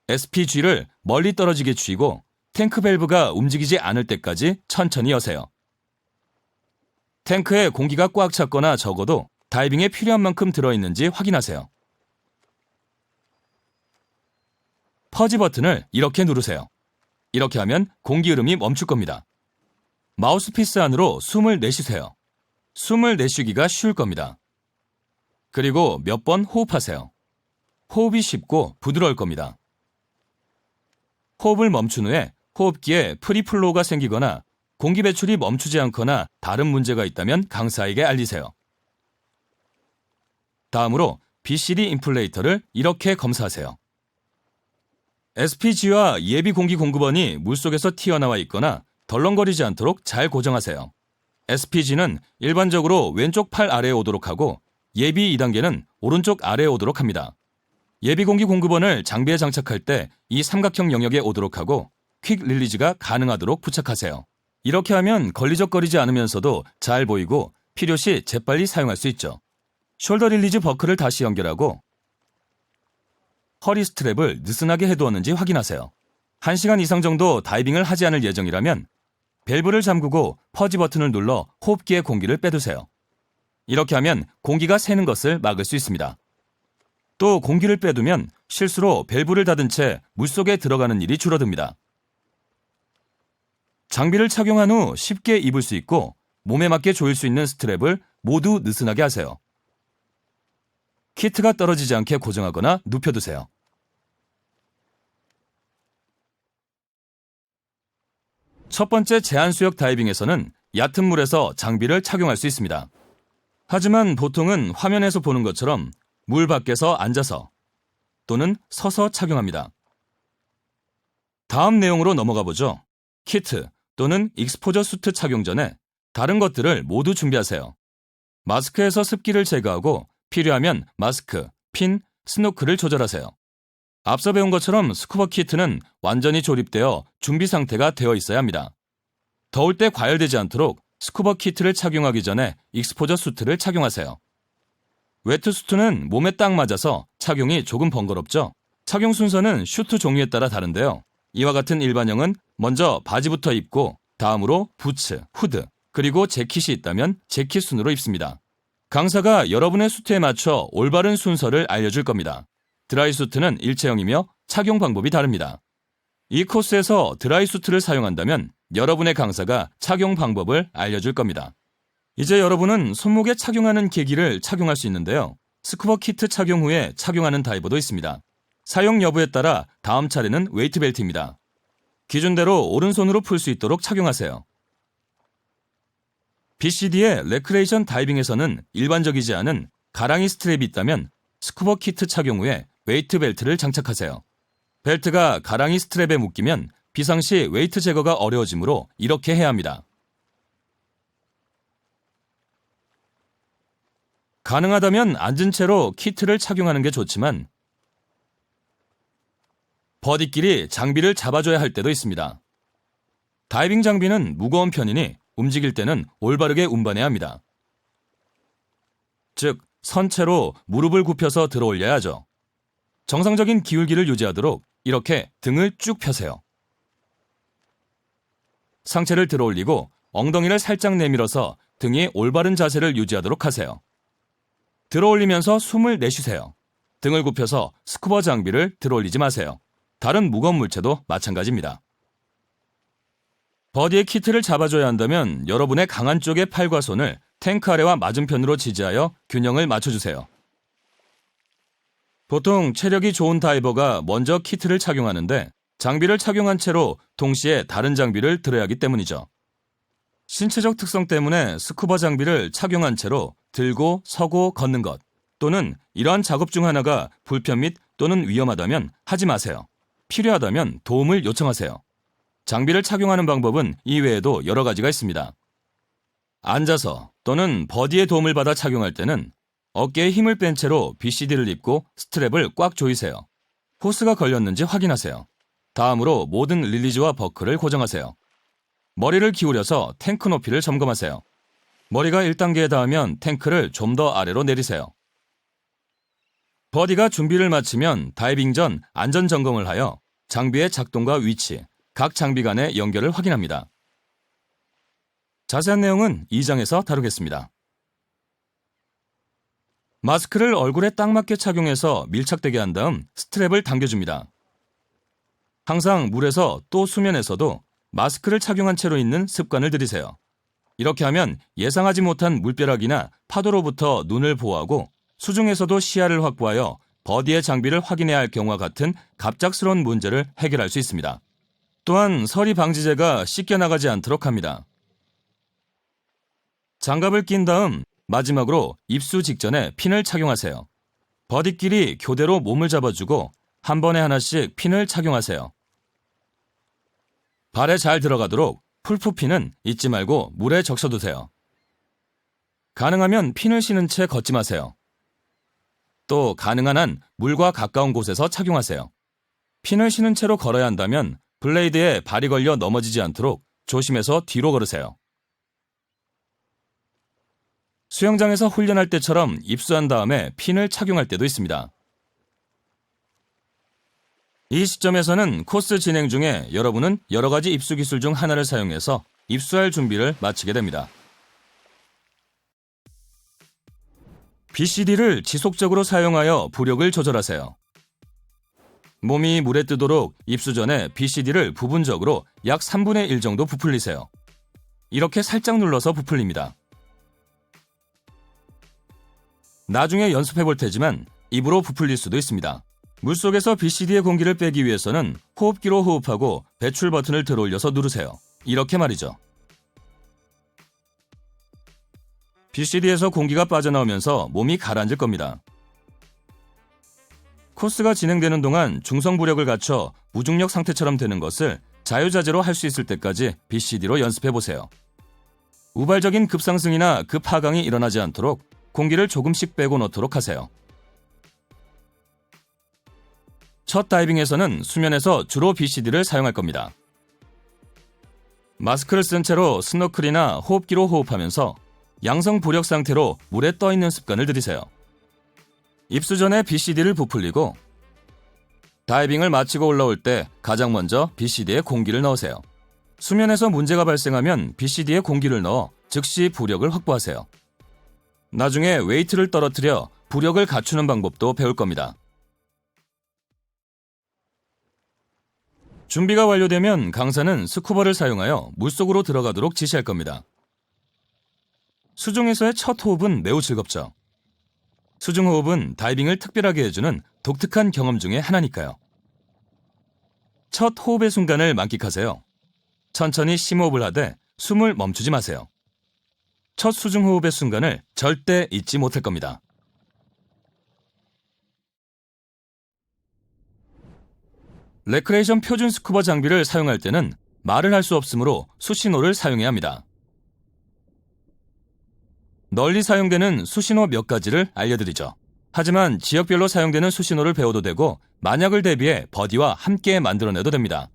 SPG를 멀리 떨어지게 쥐고 탱크 밸브가 움직이지 않을 때까지 천천히 여세요. 탱크에 공기가 꽉 찼거나 적어도 다이빙에 필요한 만큼 들어있는지 확인하세요. 퍼지 버튼을 이렇게 누르세요. 이렇게 하면 공기 흐름이 멈출 겁니다. 마우스피스 안으로 숨을 내쉬세요. 숨을 내쉬기가 쉬울 겁니다. 그리고 몇 번 호흡하세요. 호흡이 쉽고 부드러울 겁니다. 호흡을 멈춘 후에 호흡기에 프리플로우가 생기거나 공기 배출이 멈추지 않거나 다른 문제가 있다면 강사에게 알리세요. 다음으로 BCD 인플레이터를 이렇게 검사하세요. SPG와 예비 공기 공급원이 물속에서 튀어나와 있거나 덜렁거리지 않도록 잘 고정하세요. SPG는 일반적으로 왼쪽 팔 아래에 오도록 하고 예비 2단계는 오른쪽 아래에 오도록 합니다. 예비 공기 공급원을 장비에 장착할 때 이 삼각형 영역에 오도록 하고 퀵 릴리즈가 가능하도록 부착하세요. 이렇게 하면 걸리적거리지 않으면서도 잘 보이고 필요시 재빨리 사용할 수 있죠. 숄더 릴리즈 버클을 다시 연결하고 허리 스트랩을 느슨하게 해두었는지 확인하세요. 1시간 이상 정도 다이빙을 하지 않을 예정이라면 밸브를 잠그고 퍼지 버튼을 눌러 호흡기의 공기를 빼두세요. 이렇게 하면 공기가 새는 것을 막을 수 있습니다. 또 공기를 빼두면 실수로 밸브를 닫은 채 물속에 들어가는 일이 줄어듭니다. 장비를 착용한 후 쉽게 입을 수 있고 몸에 맞게 조일 수 있는 스트랩을 모두 느슨하게 하세요. 키트가 떨어지지 않게 고정하거나 눕혀두세요. 첫 번째 제한수역 다이빙에서는 얕은 물에서 장비를 착용할 수 있습니다. 하지만 보통은 화면에서 보는 것처럼 물 밖에서 앉아서 또는 서서 착용합니다. 다음 내용으로 넘어가 보죠. 키트 또는 익스포저 수트 착용 전에 다른 것들을 모두 준비하세요. 마스크에서 습기를 제거하고 필요하면 마스크, 핀, 스노클을 조절하세요. 앞서 배운 것처럼 스쿠버 키트는 완전히 조립되어 준비 상태가 되어 있어야 합니다. 더울 때 과열되지 않도록 스쿠버 키트를 착용하기 전에 익스포저 수트를 착용하세요. 웨트 수트는 몸에 딱 맞아서 착용이 조금 번거롭죠. 착용 순서는 슈트 종류에 따라 다른데요. 이와 같은 일반형은 먼저 바지부터 입고 다음으로 부츠, 후드, 그리고 재킷이 있다면 재킷 순으로 입습니다. 강사가 여러분의 수트에 맞춰 올바른 순서를 알려줄 겁니다. 드라이 수트는 일체형이며 착용 방법이 다릅니다. 이 코스에서 드라이 수트를 사용한다면 여러분의 강사가 착용 방법을 알려줄 겁니다. 이제 여러분은 손목에 착용하는 계기를 착용할 수 있는데요. 스쿠버 키트 착용 후에 착용하는 다이버도 있습니다. 사용 여부에 따라 다음 차례는 웨이트 벨트입니다. 기준대로 오른손으로 풀 수 있도록 착용하세요. BCD의 레크레이션 다이빙에서는 일반적이지 않은 가랑이 스트랩이 있다면 스쿠버 키트 착용 후에 웨이트 벨트를 장착하세요. 벨트가 가랑이 스트랩에 묶이면 비상시 웨이트 제거가 어려워지므로 이렇게 해야 합니다. 가능하다면 앉은 채로 키트를 착용하는 게 좋지만 버디끼리 장비를 잡아줘야 할 때도 있습니다. 다이빙 장비는 무거운 편이니 움직일 때는 올바르게 운반해야 합니다. 즉, 선체로 무릎을 굽혀서 들어올려야 하죠. 정상적인 기울기를 유지하도록 이렇게 등을 쭉 펴세요. 상체를 들어올리고 엉덩이를 살짝 내밀어서 등이 올바른 자세를 유지하도록 하세요. 들어올리면서 숨을 내쉬세요. 등을 굽혀서 스쿠버 장비를 들어올리지 마세요. 다른 무거운 물체도 마찬가지입니다. 버디의 키트를 잡아줘야 한다면 여러분의 강한 쪽의 팔과 손을 탱크 아래와 맞은편으로 지지하여 균형을 맞춰주세요. 보통 체력이 좋은 다이버가 먼저 키트를 착용하는데 장비를 착용한 채로 동시에 다른 장비를 들어야 하기 때문이죠. 신체적 특성 때문에 스쿠버 장비를 착용한 채로 들고 서고 걷는 것 또는 이러한 작업 중 하나가 불편 및 또는 위험하다면 하지 마세요. 필요하다면 도움을 요청하세요. 장비를 착용하는 방법은 이외에도 여러 가지가 있습니다. 앉아서 또는 버디의 도움을 받아 착용할 때는 어깨에 힘을 뺀 채로 BCD를 입고 스트랩을 꽉 조이세요. 호스가 걸렸는지 확인하세요. 다음으로 모든 릴리즈와 버클을 고정하세요. 머리를 기울여서 탱크 높이를 점검하세요. 머리가 1단계에 닿으면 탱크를 좀 더 아래로 내리세요. 버디가 준비를 마치면 다이빙 전 안전 점검을 하여 장비의 작동과 위치, 각 장비 간의 연결을 확인합니다. 자세한 내용은 2장에서 다루겠습니다. 마스크를 얼굴에 딱 맞게 착용해서 밀착되게 한 다음 스트랩을 당겨줍니다. 항상 물에서 또 수면에서도 마스크를 착용한 채로 있는 습관을 들이세요. 이렇게 하면 예상하지 못한 물벼락이나 파도로부터 눈을 보호하고 수중에서도 시야를 확보하여 버디의 장비를 확인해야 할 경우와 같은 갑작스러운 문제를 해결할 수 있습니다. 또한 서리 방지제가 씻겨나가지 않도록 합니다. 장갑을 낀 다음 마지막으로 입수 직전에 핀을 착용하세요. 버디끼리 교대로 몸을 잡아주고 한 번에 하나씩 핀을 착용하세요. 발에 잘 들어가도록 풀푸핀은 잊지 말고 물에 적셔두세요. 가능하면 핀을 신은 채 걷지 마세요. 또 가능한 한 물과 가까운 곳에서 착용하세요. 핀을 신은 채로 걸어야 한다면 블레이드에 발이 걸려 넘어지지 않도록 조심해서 뒤로 걸으세요. 수영장에서 훈련할 때처럼 입수한 다음에 핀을 착용할 때도 있습니다. 이 시점에서는 코스 진행 중에 여러분은 여러 가지 입수 기술 중 하나를 사용해서 입수할 준비를 마치게 됩니다. BCD를 지속적으로 사용하여 부력을 조절하세요. 몸이 물에 뜨도록 입수 전에 BCD를 부분적으로 약 3분의 1 정도 부풀리세요. 이렇게 살짝 눌러서 부풀립니다. 나중에 연습해 볼 테지만 입으로 부풀릴 수도 있습니다. 물속에서 BCD의 공기를 빼기 위해서는 호흡기로 호흡하고 배출 버튼을 들어올려서 누르세요. 이렇게 말이죠. BCD에서 공기가 빠져나오면서 몸이 가라앉을 겁니다. 코스가 진행되는 동안 중성부력을 갖춰 무중력 상태처럼 되는 것을 자유자재로 할 수 있을 때까지 BCD로 연습해보세요. 우발적인 급상승이나 급하강이 일어나지 않도록 공기를 조금씩 빼고 넣도록 하세요. 첫 다이빙에서는 수면에서 주로 BCD를 사용할 겁니다. 마스크를 쓴 채로 스노클이나 호흡기로 호흡하면서 양성 부력 상태로 물에 떠있는 습관을 들이세요. 입수 전에 BCD를 부풀리고 다이빙을 마치고 올라올 때 가장 먼저 BCD에 공기를 넣으세요. 수면에서 문제가 발생하면 BCD에 공기를 넣어 즉시 부력을 확보하세요. 나중에 웨이트를 떨어뜨려 부력을 갖추는 방법도 배울 겁니다. 준비가 완료되면 강사는 스쿠버를 사용하여 물속으로 들어가도록 지시할 겁니다. 수중에서의 첫 호흡은 매우 즐겁죠. 수중호흡은 다이빙을 특별하게 해주는 독특한 경험 중에 하나니까요. 첫 호흡의 순간을 만끽하세요. 천천히 심호흡을 하되 숨을 멈추지 마세요. 첫 수중호흡의 순간을 절대 잊지 못할 겁니다. 레크레이션 표준 스쿠버 장비를 사용할 때는 말을 할 수 없으므로 수신호를 사용해야 합니다. 널리 사용되는 수신호 몇 가지를 알려드리죠. 하지만 지역별로 사용되는 수신호를 배워도 되고 만약을 대비해 버디와 함께 만들어내도 됩니다.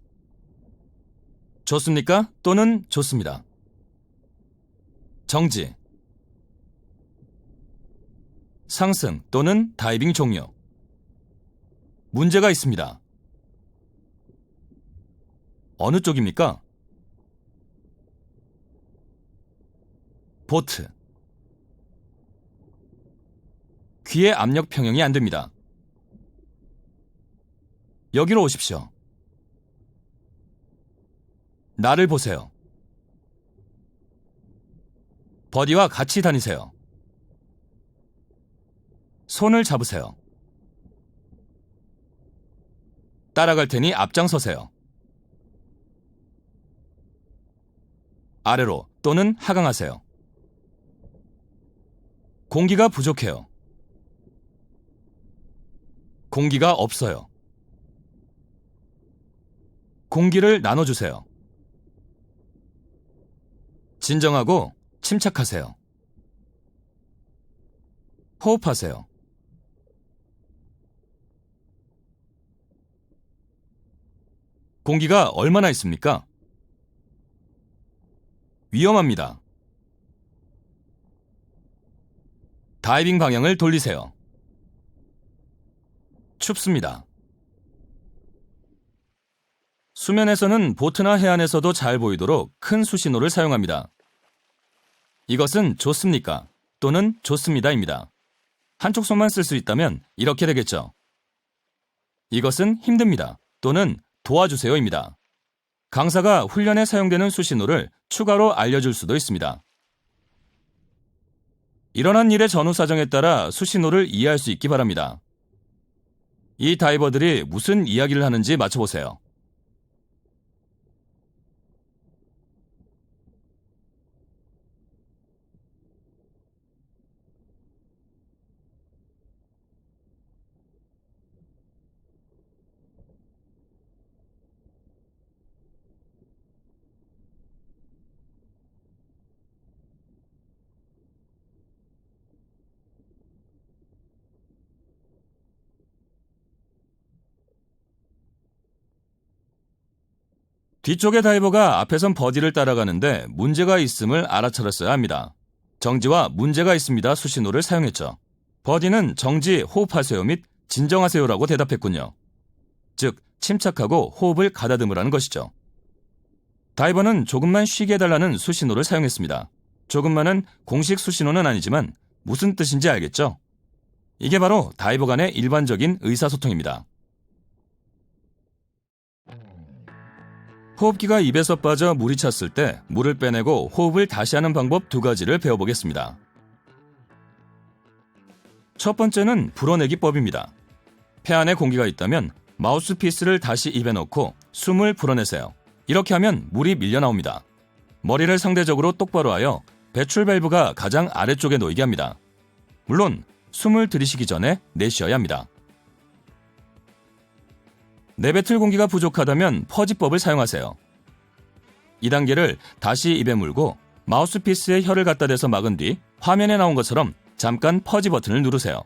좋습니까? 또는 좋습니다. 정지, 상승 또는 다이빙 종료. 문제가 있습니다. 어느 쪽입니까? 보트. 귀의 압력 평형이 안 됩니다. 여기로 오십시오. 나를 보세요. 버디와 같이 다니세요. 손을 잡으세요. 따라갈 테니 앞장서세요. 아래로 또는 하강하세요. 공기가 부족해요. 공기가 없어요. 공기를 나눠주세요. 진정하고 침착하세요. 호흡하세요. 공기가 얼마나 있습니까? 위험합니다. 다이빙 방향을 돌리세요. 춥습니다. 수면에서는 보트나 해안에서도 잘 보이도록 큰 수신호를 사용합니다. 이것은 좋습니까? 또는 좋습니다입니다. 한쪽 손만 쓸 수 있다면 이렇게 되겠죠. 이것은 힘듭니다. 또는 도와주세요입니다. 강사가 훈련에 사용되는 수신호를 추가로 알려줄 수도 있습니다. 일어난 일의 전후 사정에 따라 수신호를 이해할 수 있기 바랍니다. 이 다이버들이 무슨 이야기를 하는지 맞춰보세요. 뒤쪽의 다이버가 앞에선 버디를 따라가는데 문제가 있음을 알아차렸어야 합니다. 정지와 문제가 있습니다 수신호를 사용했죠. 버디는 정지, 호흡하세요 및 진정하세요라고 대답했군요. 즉, 침착하고 호흡을 가다듬으라는 것이죠. 다이버는 조금만 쉬게 해달라는 수신호를 사용했습니다. 조금만은 공식 수신호는 아니지만 무슨 뜻인지 알겠죠? 이게 바로 다이버 간의 일반적인 의사소통입니다. 호흡기가 입에서 빠져 물이 찼을 때 물을 빼내고 호흡을 다시 하는 방법 2가지를 배워보겠습니다. 첫 번째는 불어내기법입니다. 폐 안에 공기가 있다면 마우스피스를 다시 입에 넣고 숨을 불어내세요. 이렇게 하면 물이 밀려 나옵니다. 머리를 상대적으로 똑바로 하여 배출 밸브가 가장 아래쪽에 놓이게 합니다. 물론 숨을 들이쉬기 전에 내쉬어야 합니다. 내뱉을 공기가 부족하다면 퍼지법을 사용하세요. 2단계를 다시 입에 물고 마우스피스에 혀를 갖다 대서 막은 뒤 화면에 나온 것처럼 잠깐 퍼지 버튼을 누르세요.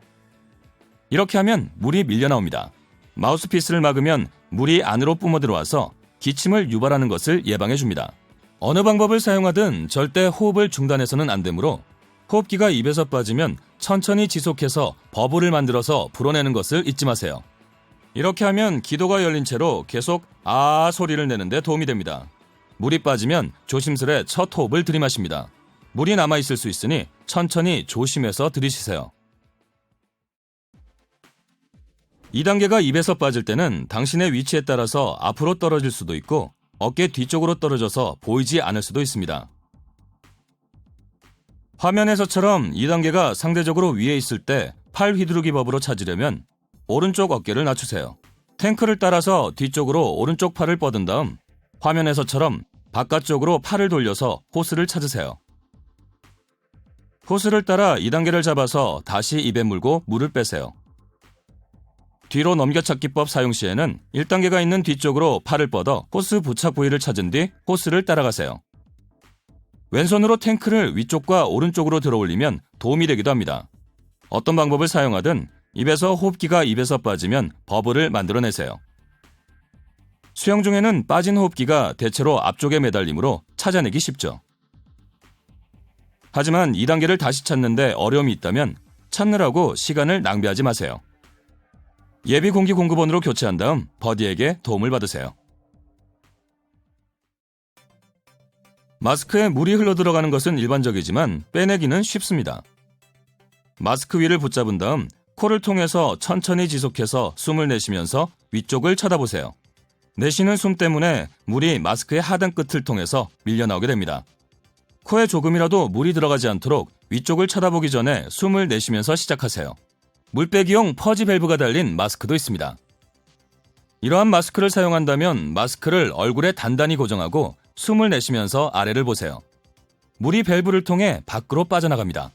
이렇게 하면 물이 밀려 나옵니다. 마우스피스를 막으면 물이 안으로 뿜어 들어와서 기침을 유발하는 것을 예방해 줍니다. 어느 방법을 사용하든 절대 호흡을 중단해서는 안 되므로 호흡기가 입에서 빠지면 천천히 지속해서 버블을 만들어서 불어내는 것을 잊지 마세요. 이렇게 하면 기도가 열린 채로 계속 아 소리를 내는 데 도움이 됩니다. 물이 빠지면 조심스레 첫 호흡을 들이마십니다. 물이 남아있을 수 있으니 천천히 조심해서 들이쉬세요. 2단계가 입에서 빠질 때는 당신의 위치에 따라서 앞으로 떨어질 수도 있고 어깨 뒤쪽으로 떨어져서 보이지 않을 수도 있습니다. 화면에서처럼 2단계가 상대적으로 위에 있을 때 팔 휘두르기 법으로 찾으려면 오른쪽 어깨를 낮추세요. 탱크를 따라서 뒤쪽으로 오른쪽 팔을 뻗은 다음 화면에서처럼 바깥쪽으로 팔을 돌려서 호스를 찾으세요. 호스를 따라 2단계를 잡아서 다시 입에 물고 물을 빼세요. 뒤로 넘겨찾기법 사용 시에는 1단계가 있는 뒤쪽으로 팔을 뻗어 호스 부착 부위를 찾은 뒤 호스를 따라가세요. 왼손으로 탱크를 위쪽과 오른쪽으로 들어올리면 도움이 되기도 합니다. 어떤 방법을 사용하든 입에서 호흡기가 입에서 빠지면 버블을 만들어내세요. 수영 중에는 빠진 호흡기가 대체로 앞쪽에 매달리므로 찾아내기 쉽죠. 하지만 2단계를 다시 찾는데 어려움이 있다면 찾느라고 시간을 낭비하지 마세요. 예비 공기 공급원으로 교체한 다음 버디에게 도움을 받으세요. 마스크에 물이 흘러들어가는 것은 일반적이지만 빼내기는 쉽습니다. 마스크 위를 붙잡은 다음 코를 통해서 천천히 지속해서 숨을 내쉬면서 위쪽을 쳐다보세요. 내쉬는 숨 때문에 물이 마스크의 하단 끝을 통해서 밀려나오게 됩니다. 코에 조금이라도 물이 들어가지 않도록 위쪽을 쳐다보기 전에 숨을 내쉬면서 시작하세요. 물빼기용 퍼지 밸브가 달린 마스크도 있습니다. 이러한 마스크를 사용한다면 마스크를 얼굴에 단단히 고정하고 숨을 내쉬면서 아래를 보세요. 물이 밸브를 통해 밖으로 빠져나갑니다.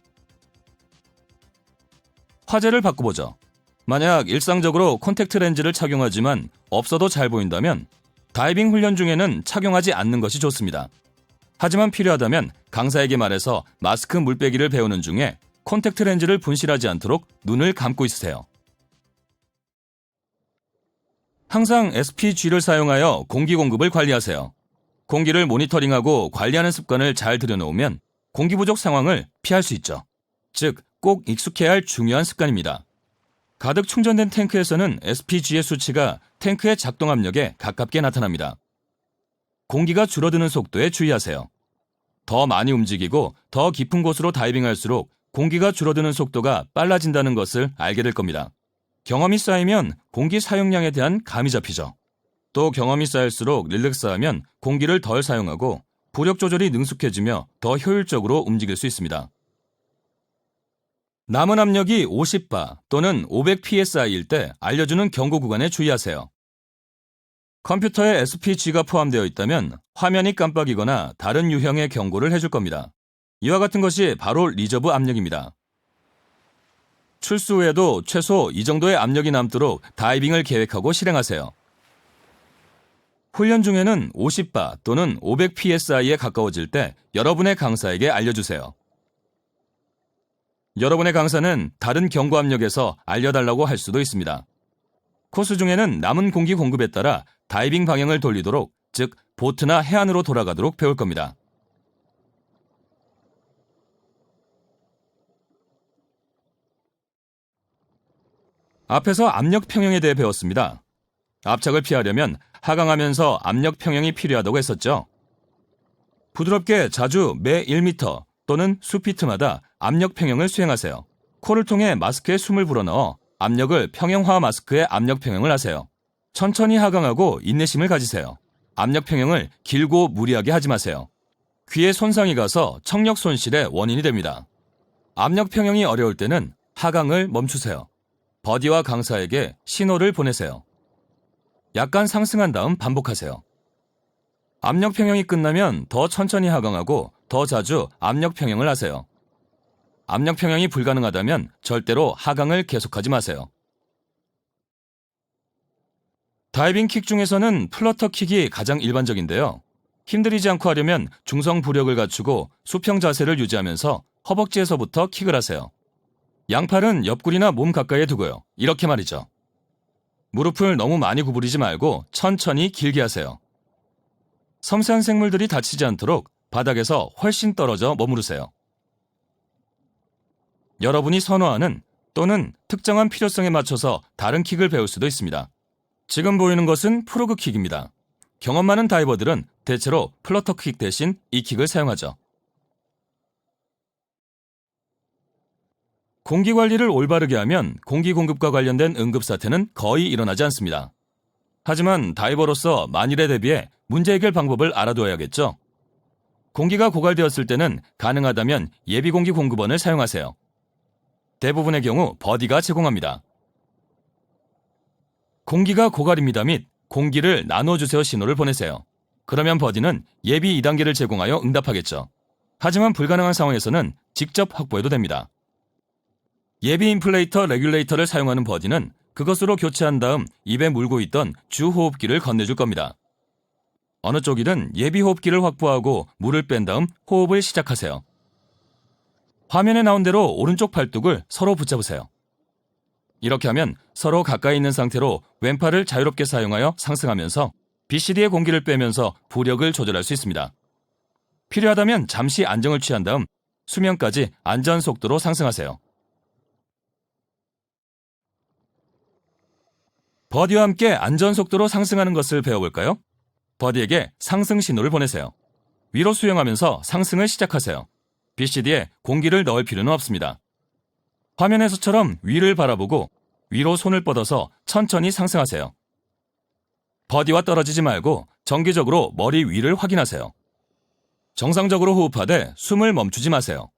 화제를 바꿔보죠. 만약 일상적으로 콘택트 렌즈를 착용하지만 없어도 잘 보인다면 다이빙 훈련 중에는 착용하지 않는 것이 좋습니다. 하지만 필요하다면 강사에게 말해서 마스크 물빼기를 배우는 중에 콘택트 렌즈를 분실하지 않도록 눈을 감고 있으세요. 항상 SPG를 사용하여 공기 공급을 관리하세요. 공기를 모니터링하고 관리하는 습관을 잘 들여놓으면 공기 부족 상황을 피할 수 있죠. 즉, 꼭 익숙해야 할 중요한 습관입니다. 가득 충전된 탱크에서는 SPG의 수치가 탱크의 작동 압력에 가깝게 나타납니다. 공기가 줄어드는 속도에 주의하세요. 더 많이 움직이고 더 깊은 곳으로 다이빙할수록 공기가 줄어드는 속도가 빨라진다는 것을 알게 될 겁니다. 경험이 쌓이면 공기 사용량에 대한 감이 잡히죠. 또 경험이 쌓일수록 릴렉스하면 공기를 덜 사용하고 부력 조절이 능숙해지며 더 효율적으로 움직일 수 있습니다. 남은 압력이 50바 또는 500psi일 때 알려주는 경고 구간에 주의하세요. 컴퓨터에 SPG가 포함되어 있다면 화면이 깜빡이거나 다른 유형의 경고를 해줄 겁니다. 이와 같은 것이 바로 리저브 압력입니다. 출수 후에도 최소 이 정도의 압력이 남도록 다이빙을 계획하고 실행하세요. 훈련 중에는 50바 또는 500psi에 가까워질 때 여러분의 강사에게 알려주세요. 여러분의 강사는 다른 경고 압력에서 알려달라고 할 수도 있습니다. 코스 중에는 남은 공기 공급에 따라 다이빙 방향을 돌리도록, 즉 보트나 해안으로 돌아가도록 배울 겁니다. 앞에서 압력 평형에 대해 배웠습니다. 압착을 피하려면 하강하면서 압력 평형이 필요하다고 했었죠. 부드럽게 자주 매 1m 또는 수피트마다 압력 평형을 수행하세요. 코를 통해 마스크에 숨을 불어넣어 압력을 평형화 마스크에 압력 평형을 하세요. 천천히 하강하고 인내심을 가지세요. 압력 평형을 길고 무리하게 하지 마세요. 귀에 손상이 가서 청력 손실의 원인이 됩니다. 압력 평형이 어려울 때는 하강을 멈추세요. 버디와 강사에게 신호를 보내세요. 약간 상승한 다음 반복하세요. 압력 평형이 끝나면 더 천천히 하강하고 더 자주 압력 평형을 하세요. 압력 평형이 불가능하다면 절대로 하강을 계속하지 마세요. 다이빙 킥 중에서는 플러터 킥이 가장 일반적인데요. 힘들이지 않고 하려면 중성 부력을 갖추고 수평 자세를 유지하면서 허벅지에서부터 킥을 하세요. 양팔은 옆구리나 몸 가까이에 두고요. 이렇게 말이죠. 무릎을 너무 많이 구부리지 말고 천천히 길게 하세요. 섬세한 생물들이 다치지 않도록 바닥에서 훨씬 떨어져 머무르세요. 여러분이 선호하는 또는 특정한 필요성에 맞춰서 다른 킥을 배울 수도 있습니다. 지금 보이는 것은 프로그킥입니다. 경험 많은 다이버들은 대체로 플러터킥 대신 이 킥을 사용하죠. 공기 관리를 올바르게 하면 공기 공급과 관련된 응급사태는 거의 일어나지 않습니다. 하지만 다이버로서 만일에 대비해 문제 해결 방법을 알아둬야겠죠. 공기가 고갈되었을 때는 가능하다면 예비공기 공급원을 사용하세요. 대부분의 경우 버디가 제공합니다. 공기가 고갈입니다 및 공기를 나눠주세요 신호를 보내세요. 그러면 버디는 예비 2단계를 제공하여 응답하겠죠. 하지만 불가능한 상황에서는 직접 확보해도 됩니다. 예비 인플레이터 레귤레이터를 사용하는 버디는 그것으로 교체한 다음 입에 물고 있던 주 호흡기를 건네줄 겁니다. 어느 쪽이든 예비 호흡기를 확보하고 물을 뺀 다음 호흡을 시작하세요. 화면에 나온 대로 오른쪽 팔뚝을 서로 붙잡으세요. 이렇게 하면 서로 가까이 있는 상태로 왼팔을 자유롭게 사용하여 상승하면서 BCD의 공기를 빼면서 부력을 조절할 수 있습니다. 필요하다면 잠시 안정을 취한 다음 수면까지 안전 속도로 상승하세요. 버디와 함께 안전 속도로 상승하는 것을 배워볼까요? 버디에게 상승 신호를 보내세요. 위로 수영하면서 상승을 시작하세요. BCD에 공기를 넣을 필요는 없습니다. 화면에서처럼 위를 바라보고 위로 손을 뻗어서 천천히 상승하세요. 버디와 떨어지지 말고 정기적으로 머리 위를 확인하세요. 정상적으로 호흡하되 숨을 멈추지 마세요.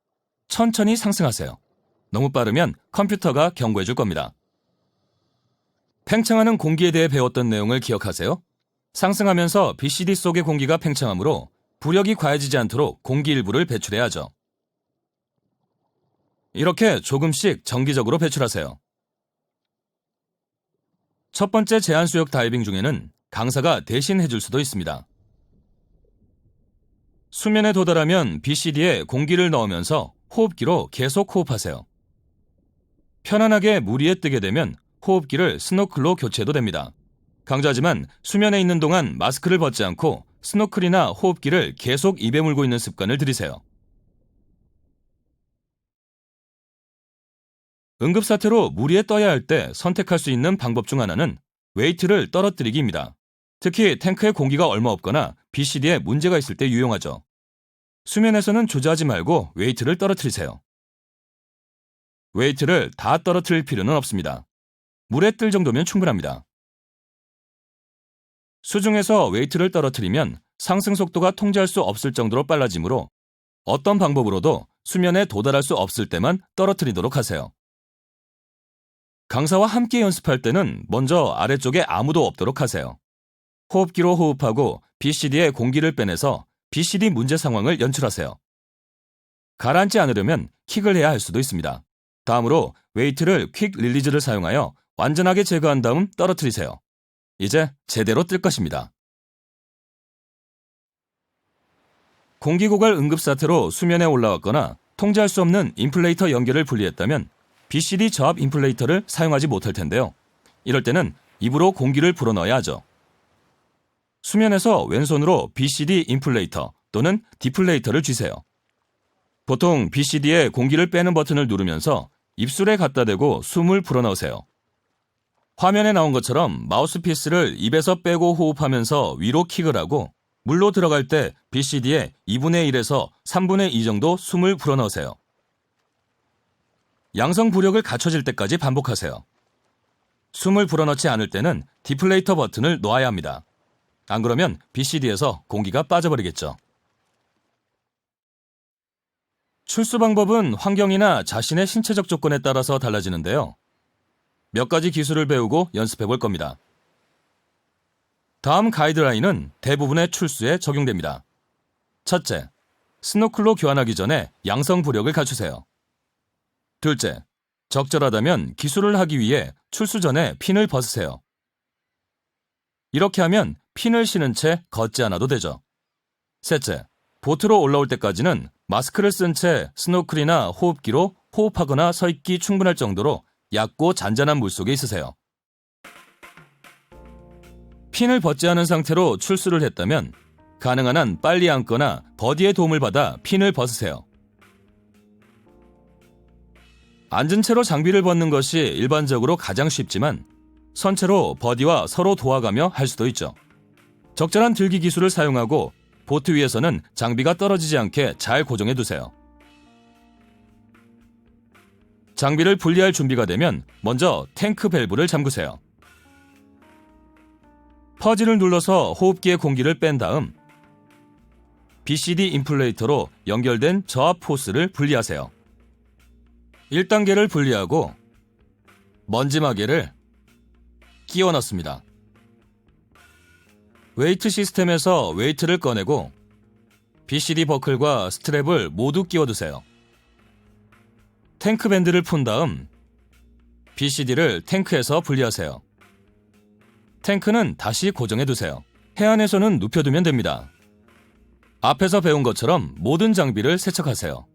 천천히 상승하세요. 너무 빠르면 컴퓨터가 경고해 줄 겁니다. 팽창하는 공기에 대해 배웠던 내용을 기억하세요? 상승하면서 BCD 속의 공기가 팽창하므로 부력이 과해지지 않도록 공기 일부를 배출해야 하죠. 이렇게 조금씩 정기적으로 배출하세요. 첫 번째 제한수역 다이빙 중에는 강사가 대신 해줄 수도 있습니다. 수면에 도달하면 BCD에 공기를 넣으면서 호흡기로 계속 호흡하세요. 편안하게 물 위에 뜨게 되면 호흡기를 스노클로 교체해도 됩니다. 강조하지만 수면에 있는 동안 마스크를 벗지 않고 스노클이나 호흡기를 계속 입에 물고 있는 습관을 들이세요. 응급사태로 물 위에 떠야 할 때 선택할 수 있는 방법 중 하나는 웨이트를 떨어뜨리기입니다. 특히 탱크에 공기가 얼마 없거나 BCD에 문제가 있을 때 유용하죠. 수면에서는 주저하지 말고 웨이트를 떨어뜨리세요. 웨이트를 다 떨어뜨릴 필요는 없습니다. 물에 뜰 정도면 충분합니다. 수중에서 웨이트를 떨어뜨리면 상승 속도가 통제할 수 없을 정도로 빨라지므로 어떤 방법으로도 수면에 도달할 수 없을 때만 떨어뜨리도록 하세요. 강사와 함께 연습할 때는 먼저 아래쪽에 아무도 없도록 하세요. 호흡기로 호흡하고 BCD에 공기를 빼내서 BCD 문제 상황을 연출하세요. 가라앉지 않으려면 킥을 해야 할 수도 있습니다. 다음으로 웨이트를 퀵 릴리즈를 사용하여 완전하게 제거한 다음 떨어뜨리세요. 이제 제대로 뜰 것입니다. 공기고갈 응급사태로 수면에 올라왔거나 통제할 수 없는 인플레이터 연결을 분리했다면 BCD 저압 인플레이터를 사용하지 못할 텐데요. 이럴 때는 입으로 공기를 불어넣어야 하죠. 수면에서 왼손으로 BCD 인플레이터 또는 디플레이터를 쥐세요. 보통 BCD에 공기를 빼는 버튼을 누르면서 입술에 갖다 대고 숨을 불어넣으세요. 화면에 나온 것처럼 마우스피스를 입에서 빼고 호흡하면서 위로 킥을 하고 물로 들어갈 때 BCD에 2분의 1에서 3분의 2 정도 숨을 불어넣으세요. 양성 부력을 갖춰질 때까지 반복하세요. 숨을 불어넣지 않을 때는 디플레이터 버튼을 놓아야 합니다. 안 그러면 BCD에서 공기가 빠져버리겠죠. 출수 방법은 환경이나 자신의 신체적 조건에 따라서 달라지는데요. 몇 가지 기술을 배우고 연습해 볼 겁니다. 다음 가이드라인은 대부분의 출수에 적용됩니다. 첫째, 스노클로 교환하기 전에 양성 부력을 갖추세요. 둘째, 적절하다면 기술을 하기 위해 출수 전에 핀을 벗으세요. 이렇게 하면 핀을 신은 채 걷지 않아도 되죠. 셋째, 보트로 올라올 때까지는 마스크를 쓴 채 스노클이나 호흡기로 호흡하거나 서 있기 충분할 정도로 얕고 잔잔한 물속에 있으세요. 핀을 벗지 않은 상태로 출수를 했다면 가능한 한 빨리 앉거나 버디의 도움을 받아 핀을 벗으세요. 앉은 채로 장비를 벗는 것이 일반적으로 가장 쉽지만 선체로 버디와 서로 도와가며 할 수도 있죠. 적절한 들기 기술을 사용하고 보트 위에서는 장비가 떨어지지 않게 잘 고정해 두세요. 장비를 분리할 준비가 되면 먼저 탱크 밸브를 잠그세요. 퍼즐을 눌러서 호흡기의 공기를 뺀 다음 BCD 인플레이터로 연결된 저압 호스를 분리하세요. 1단계를 분리하고 먼지마개를 끼워 넣습니다. 웨이트 시스템에서 웨이트를 꺼내고 BCD 버클과 스트랩을 모두 끼워두세요. 탱크 밴드를 푼 다음 BCD를 탱크에서 분리하세요. 탱크는 다시 고정해두세요. 해안에서는 눕혀두면 됩니다. 앞에서 배운 것처럼 모든 장비를 세척하세요.